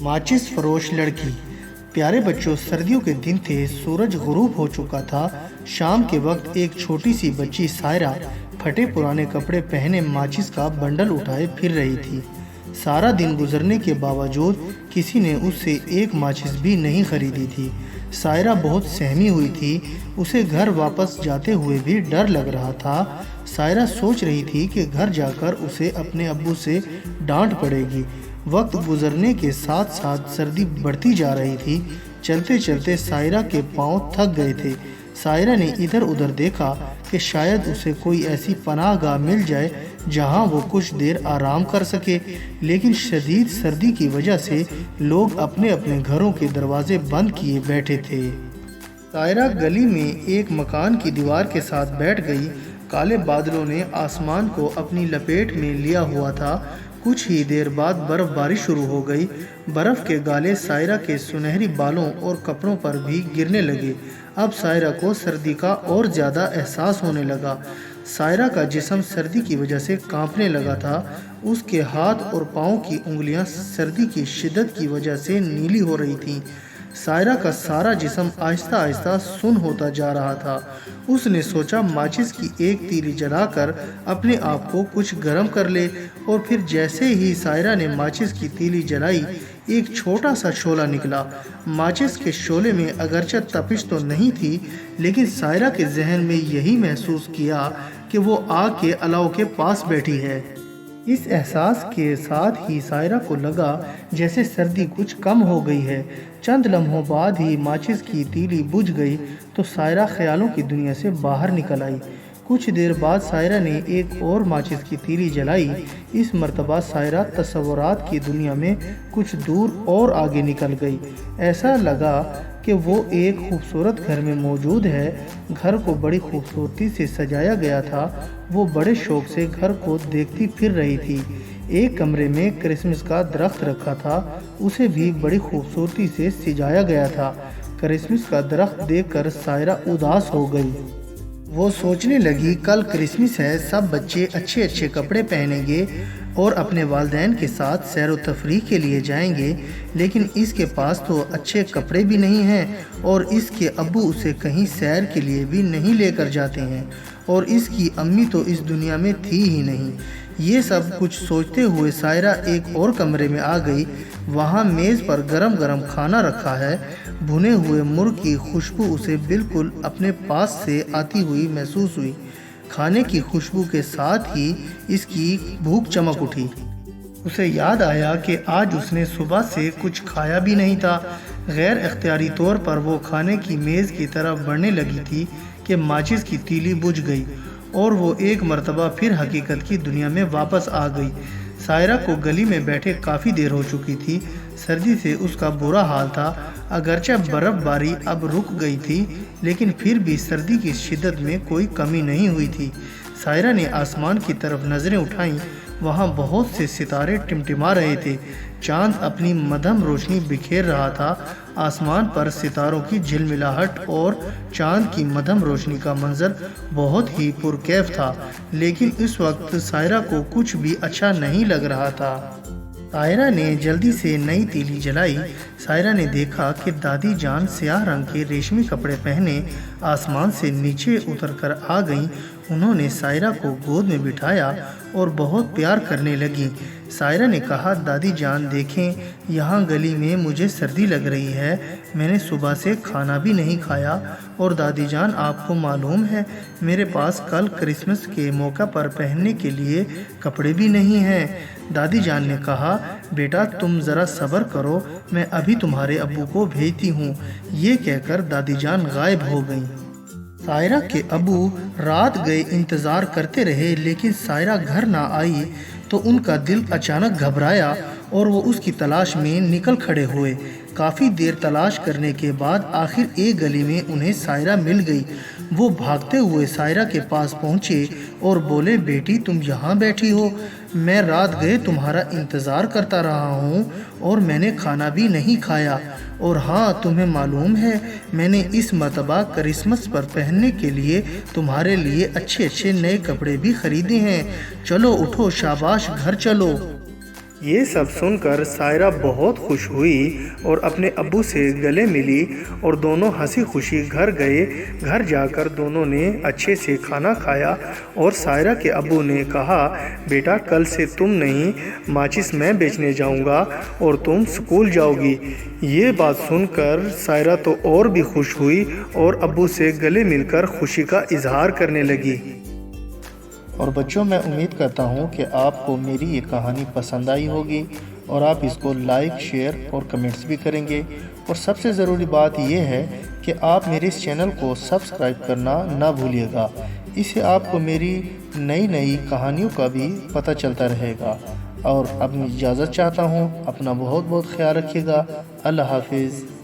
माचिस फरोश लड़की। प्यारे बच्चों, सर्दियों के दिन थे, सूरज गुरूब हो चुका था। शाम के वक्त एक छोटी सी बच्ची सायरा फटे पुराने कपड़े पहने माचिस का बंडल उठाए फिर रही थी। सारा दिन गुजरने के बावजूद किसी ने उससे एक माचिस भी नहीं खरीदी थी। सायरा बहुत सहमी हुई थी। उसे घर वापस जाते हुए भी डर लग रहा था। सायरा सोच रही थी कि घर जाकर उसे अपने अब्बू से डांट पड़ेगी। वक्त गुजरने के साथ साथ सर्दी बढ़ती जा रही थी। चलते चलते सायरा के पांव थक गए थे। सायरा ने इधर उधर देखा कि शायद उसे कोई ऐसी पनाहगाह मिल जाए जहां वो कुछ देर आराम कर सके, लेकिन शदीद सर्दी की वजह से लोग अपने अपने घरों के दरवाजे बंद किए बैठे थे। सायरा गली में एक मकान की दीवार के साथ बैठ गई। काले बादलों ने आसमान को अपनी लपेट में लिया हुआ था। कुछ ही देर बाद बर्फबारी शुरू हो गई। बर्फ के गाले सायरा के सुनहरी बालों और कपड़ों पर भी गिरने लगे। अब सायरा को सर्दी का और ज़्यादा एहसास होने लगा। सायरा का जिस्म सर्दी की वजह से कांपने लगा था। उसके हाथ और पाँव की उंगलियां सर्दी की शिद्दत की वजह से नीली हो रही थीं। सायरा का सारा जिस्म आहिस्ता आहिस्ता सुन्न होता जा रहा था। उसने सोचा माचिस की एक तीली जलाकर अपने आप को कुछ गर्म कर ले, और फिर जैसे ही सायरा ने माचिस की तीली जलाई, एक छोटा सा शोला निकला। माचिस के शोले में अगरचे तपिश तो नहीं थी, लेकिन सायरा के जहन में यही महसूस किया कि वो आग के अलाव के पास बैठी है। इस एहसास के साथ ही सायरा को लगा जैसे सर्दी कुछ कम हो गई है। चंद लम्हों बाद ही माचिस की तीली बुझ गई तो सायरा ख्यालों की दुनिया से बाहर निकल आई। कुछ देर बाद सायरा ने एक और माचिस की तीली जलाई। इस मर्तबा सायरा तस्वुरात की दुनिया में कुछ दूर और आगे निकल गई। ऐसा लगा कि वो एक खूबसूरत घर में मौजूद है। घर को बड़ी खूबसूरती से सजाया गया था। वो बड़े शौक से घर को देखती फिर रही थी। एक कमरे में क्रिसमस का दरख्त रखा था, उसे भी बड़ी खूबसूरती से सजाया गया था। क्रिसमस का दरख्त देखकर सायरा उदास हो गई। वो सोचने लगी, कल क्रिसमस है, सब बच्चे अच्छे अच्छे कपड़े पहनेंगे और अपने वालिदैन के साथ सैर व तफरीह के लिए जाएंगे, लेकिन इसके पास तो अच्छे कपड़े भी नहीं हैं और इसके अब्बू उसे कहीं सैर के लिए भी नहीं लेकर जाते हैं, और इसकी अम्मी तो इस दुनिया में थी ही नहीं। ये सब कुछ सोचते हुए सायरा एक और कमरे में आ गई। वहाँ मेज़ पर गरम गरम खाना रखा है। भुने हुए मुर्ग की खुशबू उसे बिल्कुल अपने पास से आती हुई महसूस हुई। खाने की खुशबू के साथ ही इसकी भूख चमक उठी। उसे याद आया कि आज उसने सुबह से कुछ खाया भी नहीं था। गैर इख्तियारी तौर पर वो खाने की मेज़ की तरफ बढ़ने लगी थी कि माचिस की तीली बुझ गई और वो एक मर्तबा फिर हकीकत की दुनिया में वापस आ गई। सायरा को गली में बैठे काफ़ी देर हो चुकी थी। सर्दी से उसका बुरा हाल था। अगरचे बर्फबारी अब रुक गई थी, लेकिन फिर भी सर्दी की शिद्दत में कोई कमी नहीं हुई थी। सायरा ने आसमान की तरफ नज़रें उठाईं। वहाँ बहुत से सितारे टिमटिमा रहे थे। चांद अपनी मध्यम रोशनी बिखेर रहा था। आसमान पर सितारों की झिलमिलाहट और चांद की मध्यम रोशनी का मंजर बहुत ही पुरकैफ था, लेकिन इस वक्त सायरा को कुछ भी अच्छा नहीं लग रहा था। सायरा ने जल्दी से नई तीली जलाई। सायरा ने देखा कि दादी जान स्याह रंग के रेशमी कपड़े पहने आसमान से नीचे उतरकर आ गईं। उन्होंने सायरा को गोद में बिठाया और बहुत प्यार करने लगी। सायरा ने कहा, दादी जान देखें, यहाँ गली में मुझे सर्दी लग रही है। मैंने सुबह से खाना भी नहीं खाया, और दादी जान आपको मालूम है मेरे पास कल क्रिसमस के मौका पर पहनने के लिए कपड़े भी नहीं हैं। दादी जान ने कहा, बेटा तुम ज़रा सब्र करो, मैं अभी तुम्हारे अब्बू को भेजती हूँ। ये कहकर दादी जान गायब हो गईं। सायरा के अब्बू रात गए इंतज़ार करते रहे, लेकिन सायरा घर ना आई तो उनका दिल अचानक घबराया और वो उसकी तलाश में निकल खड़े हुए। काफ़ी देर तलाश करने के बाद आखिर एक गली में उन्हें सायरा मिल गई। वो भागते हुए सायरा के पास पहुँचे और बोले, बेटी तुम यहाँ बैठी हो, मैं रात गए तुम्हारा इंतज़ार करता रहा हूँ और मैंने खाना भी नहीं खाया। और हाँ, तुम्हें मालूम है मैंने इस मर्तबा क्रिसमस पर पहनने के लिए तुम्हारे लिए अच्छे अच्छे नए कपड़े भी खरीदे हैं। चलो उठो, शाबाश, घर चलो। یہ سب سن کر سائرہ بہت خوش ہوئی اور اپنے ابو سے گلے ملی اور دونوں ہنسی خوشی گھر گئے۔ گھر جا کر دونوں نے اچھے سے کھانا کھایا اور سائرہ کے ابو نے کہا، بیٹا کل سے تم نہیں، ماچس میں بیچنے جاؤں گا اور تم سکول جاؤ گی۔ یہ بات سن کر سائرہ تو اور بھی خوش ہوئی اور ابو سے گلے مل کر خوشی کا اظہار کرنے لگی۔ اور بچوں، میں امید کرتا ہوں کہ آپ کو میری یہ کہانی پسند آئی ہوگی اور آپ اس کو لائک، شیئر اور کمنٹس بھی کریں گے۔ اور سب سے ضروری بات یہ ہے کہ آپ میرے اس چینل کو سبسکرائب کرنا نہ بھولیے گا، اس سے آپ کو میری نئی کہانیوں کا بھی پتہ چلتا رہے گا۔ اور اب میں اجازت چاہتا ہوں، اپنا بہت خیال رکھیے گا۔ اللہ حافظ۔